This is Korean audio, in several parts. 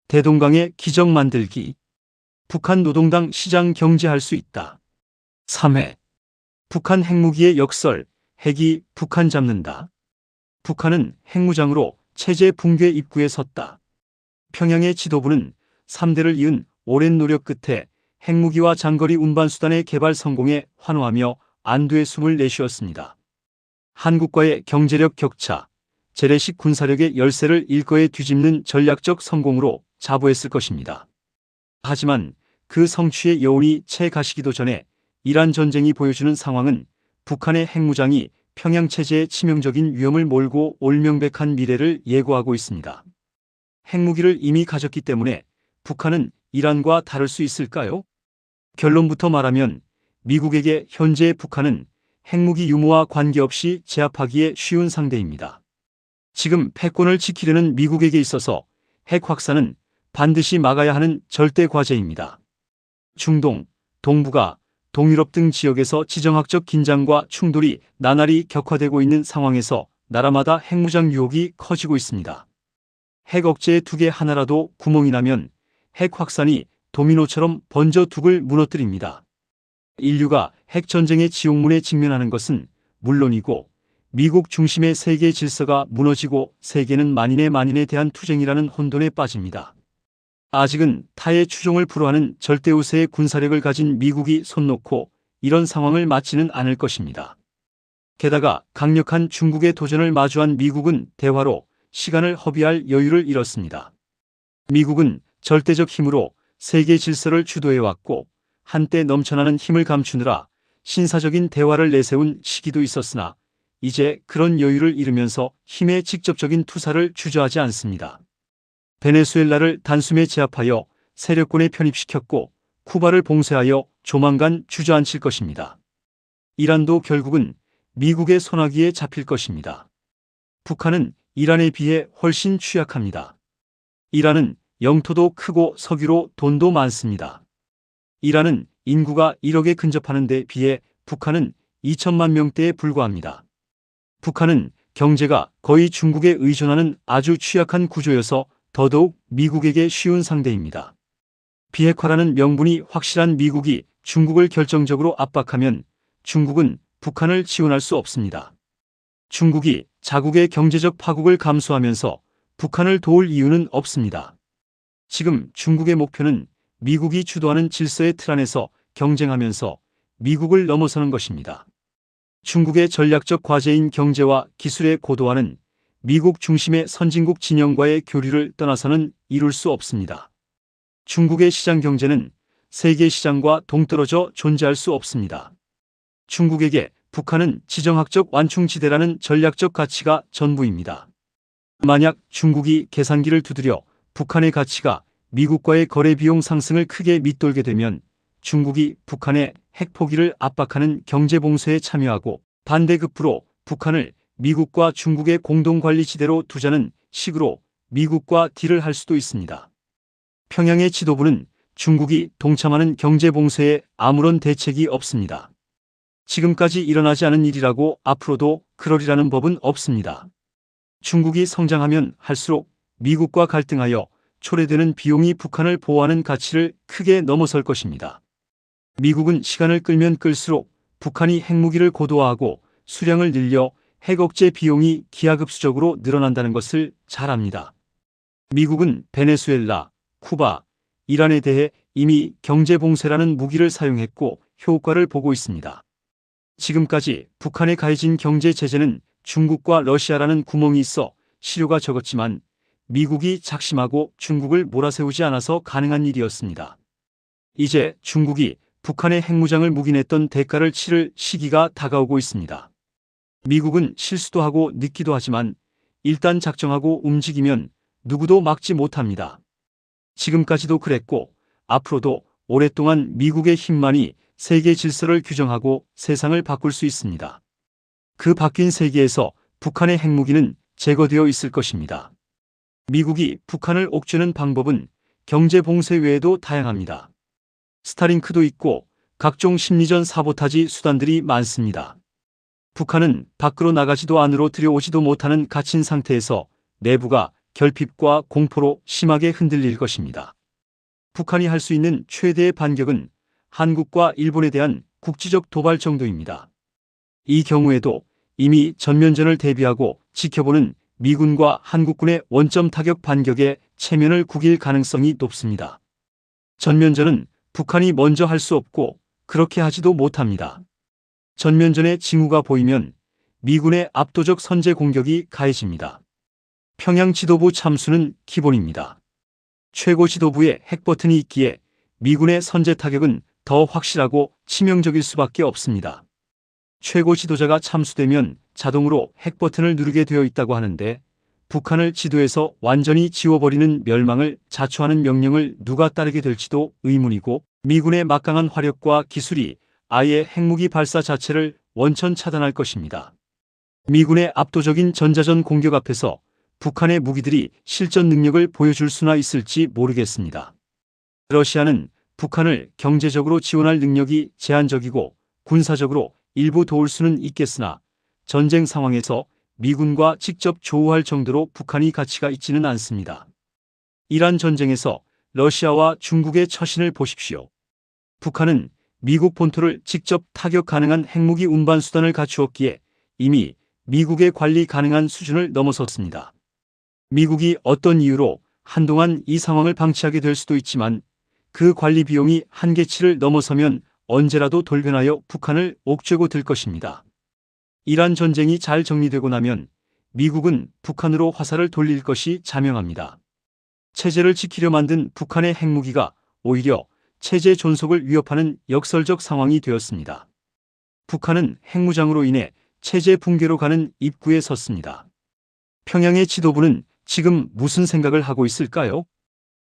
대동강의 기적 만들기. 북한 노동당 시장 경제할 수 있다. 3회. 북한 핵무기의 역설, 핵이 북한 잡는다. 북한은 핵무장으로 체제 붕괴 입구에 섰다. 평양의 지도부는 3대를 이은 오랜 노력 끝에 핵무기와 장거리 운반수단의 개발 성공에 환호하며 안도의 숨을 내쉬었습니다. 한국과의 경제력 격차, 재래식 군사력의 열세를 일거에 뒤집는 전략적 성공으로 자부했을 것입니다. 하지만 그 성취의 여운이 채 가시기도 전에 이란 전쟁이 보여주는 상황은 북한의 핵무장이 평양 체제에 치명적인 위험을 몰고 올 명백한 미래를 예고하고 있습니다. 핵무기를 이미 가졌기 때문에 북한은 이란과 다를 수 있을까요? 결론부터 말하면 미국에게 현재의 북한은 핵무기 유무와 관계없이 제압하기에 쉬운 상대입니다. 지금 패권을 지키려는 미국에게 있어서 핵 확산은 반드시 막아야 하는 절대 과제입니다. 중동, 동북아, 동유럽 등 지역에서 지정학적 긴장과 충돌이 나날이 격화되고 있는 상황에서 나라마다 핵무장 유혹이 커지고 있습니다. 핵 억제의 두 개 하나라도 구멍이 나면 핵 확산이 도미노처럼 번져 둑을 무너뜨립니다. 인류가 핵전쟁의 지옥문에 직면하는 것은 물론이고 미국 중심의 세계 질서가 무너지고 세계는 만인에 대한 투쟁이라는 혼돈에 빠집니다. 아직은 타의 추종을 불허하는 절대우세의 군사력을 가진 미국이 손 놓고 이런 상황을 맞지는 않을 것입니다. 게다가 강력한 중국의 도전을 마주한 미국은 대화로 시간을 허비할 여유를 잃었습니다. 미국은 절대적 힘으로 세계 질서를 주도해왔고 한때 넘쳐나는 힘을 감추느라 신사적인 대화를 내세운 시기도 있었으나 이제 그런 여유를 잃으면서 힘의 직접적인 투사를 주저하지 않습니다. 베네수엘라를 단숨에 제압하여 세력권에 편입시켰고 쿠바를 봉쇄하여 조만간 주저앉힐 것입니다. 이란도 결국은 미국의 손아귀에 잡힐 것입니다. 북한은 이란에 비해 훨씬 취약합니다. 이란은 영토도 크고 석유로 돈도 많습니다. 이란은 인구가 1억에 근접하는 데 비해 북한은 2천만 명대에 불과합니다. 북한은 경제가 거의 중국에 의존하는 아주 취약한 구조여서 더더욱 미국에게 쉬운 상대입니다. 비핵화라는 명분이 확실한 미국이 중국을 결정적으로 압박하면 중국은 북한을 지원할 수 없습니다. 중국이 자국의 경제적 파국을 감수하면서 북한을 도울 이유는 없습니다. 지금 중국의 목표는 미국이 주도하는 질서의 틀 안에서 경쟁하면서 미국을 넘어서는 것입니다. 중국의 전략적 과제인 경제와 기술의 고도화는 미국 중심의 선진국 진영과의 교류를 떠나서는 이룰 수 없습니다. 중국의 시장 경제는 세계 시장과 동떨어져 존재할 수 없습니다. 중국에게 북한은 지정학적 완충지대라는 전략적 가치가 전부입니다. 만약 중국이 계산기를 두드려 북한의 가치가 미국과의 거래 비용 상승을 크게 밑돌게 되면 중국이 북한의 핵 포기를 압박하는 경제 봉쇄에 참여하고 반대급부로 북한을 미국과 중국의 공동관리지대로 두자는 식으로 미국과 딜을 할 수도 있습니다. 평양의 지도부는 중국이 동참하는 경제 봉쇄에 아무런 대책이 없습니다. 지금까지 일어나지 않은 일이라고 앞으로도 그러리라는 법은 없습니다. 중국이 성장하면 할수록 미국과 갈등하여 초래되는 비용이 북한을 보호하는 가치를 크게 넘어설 것입니다. 미국은 시간을 끌면 끌수록 북한이 핵무기를 고도화하고 수량을 늘려 핵 억제 비용이 기하급수적으로 늘어난다는 것을 잘 압니다. 미국은 베네수엘라, 쿠바, 이란에 대해 이미 경제 봉쇄라는 무기를 사용했고 효과를 보고 있습니다. 지금까지 북한에 가해진 경제 제재는 중국과 러시아라는 구멍이 있어 실효가 적었지만 미국이 작심하고 중국을 몰아세우지 않아서 가능한 일이었습니다. 이제 중국이 북한의 핵무장을 묵인했던 대가를 치를 시기가 다가오고 있습니다. 미국은 실수도 하고 늦기도 하지만 일단 작정하고 움직이면 누구도 막지 못합니다. 지금까지도 그랬고 앞으로도 오랫동안 미국의 힘만이 세계 질서를 규정하고 세상을 바꿀 수 있습니다. 그 바뀐 세계에서 북한의 핵무기는 제거되어 있을 것입니다. 미국이 북한을 옥죄는 방법은 경제 봉쇄 외에도 다양합니다. 스타링크도 있고 각종 심리전 사보타지 수단들이 많습니다. 북한은 밖으로 나가지도 안으로 들여오지도 못하는 갇힌 상태에서 내부가 결핍과 공포로 심하게 흔들릴 것입니다. 북한이 할 수 있는 최대의 반격은 한국과 일본에 대한 국지적 도발 정도입니다. 이 경우에도 이미 전면전을 대비하고 지켜보는 미군과 한국군의 원점 타격 반격에 체면을 구길 가능성이 높습니다. 전면전은 북한이 먼저 할 수 없고 그렇게 하지도 못합니다. 전면전의 징후가 보이면 미군의 압도적 선제 공격이 가해집니다. 평양 지도부 참수는 기본입니다. 최고 지도부에 핵버튼이 있기에 미군의 선제 타격은 더 확실하고 치명적일 수밖에 없습니다. 최고 지도자가 참수되면 자동으로 핵버튼을 누르게 되어 있다고 하는데 북한을 지도에서 완전히 지워버리는 멸망을 자초하는 명령을 누가 따르게 될지도 의문이고 미군의 막강한 화력과 기술이 아예 핵무기 발사 자체를 원천 차단할 것입니다. 미군의 압도적인 전자전 공격 앞에서 북한의 무기들이 실전 능력을 보여줄 수나 있을지 모르겠습니다. 러시아는 북한을 경제적으로 지원할 능력이 제한적이고 군사적으로 일부 도울 수는 있겠으나 전쟁 상황에서 미군과 직접 조우할 정도로 북한이 가치가 있지는 않습니다. 이란 전쟁에서 러시아와 중국의 처신을 보십시오. 북한은 미국 본토를 직접 타격 가능한 핵무기 운반 수단을 갖추었기에 이미 미국의 관리 가능한 수준을 넘어섰습니다. 미국이 어떤 이유로 한동안 이 상황을 방치하게 될 수도 있지만 그 관리 비용이 한계치를 넘어서면 언제라도 돌변하여 북한을 옥죄고 들 것입니다. 이란 전쟁이 잘 정리되고 나면 미국은 북한으로 화살을 돌릴 것이 자명합니다. 체제를 지키려 만든 북한의 핵무기가 오히려 체제 존속을 위협하는 역설적 상황이 되었습니다. 북한은 핵무장으로 인해 체제 붕괴로 가는 입구에 섰습니다. 평양의 지도부는 지금 무슨 생각을 하고 있을까요?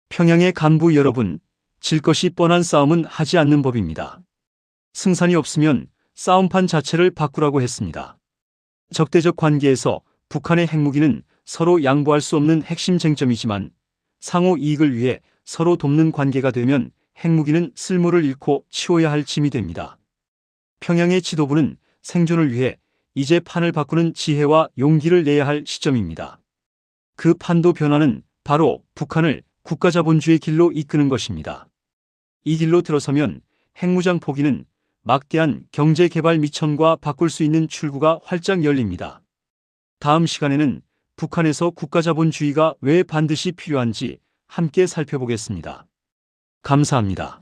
평양의 간부 여러분, 질 것이 뻔한 싸움은 하지 않는 법입니다. 승산이 없으면 싸움판 자체를 바꾸라고 했습니다. 적대적 관계에서 북한의 핵무기는 서로 양보할 수 없는 핵심 쟁점이지만 상호 이익을 위해 서로 돕는 관계가 되면 핵무기는 쓸모를 잃고 치워야 할 짐이 됩니다. 평양의 지도부는 생존을 위해 이제 판을 바꾸는 지혜와 용기를 내야 할 시점입니다. 그 판도 변화는 바로 북한을 국가자본주의 길로 이끄는 것입니다. 이 길로 들어서면 핵무장 포기는 막대한 경제개발 미천과 바꿀 수 있는 출구가 활짝 열립니다. 다음 시간에는 북한에서 국가자본주의가 왜 반드시 필요한지 함께 살펴보겠습니다. 감사합니다.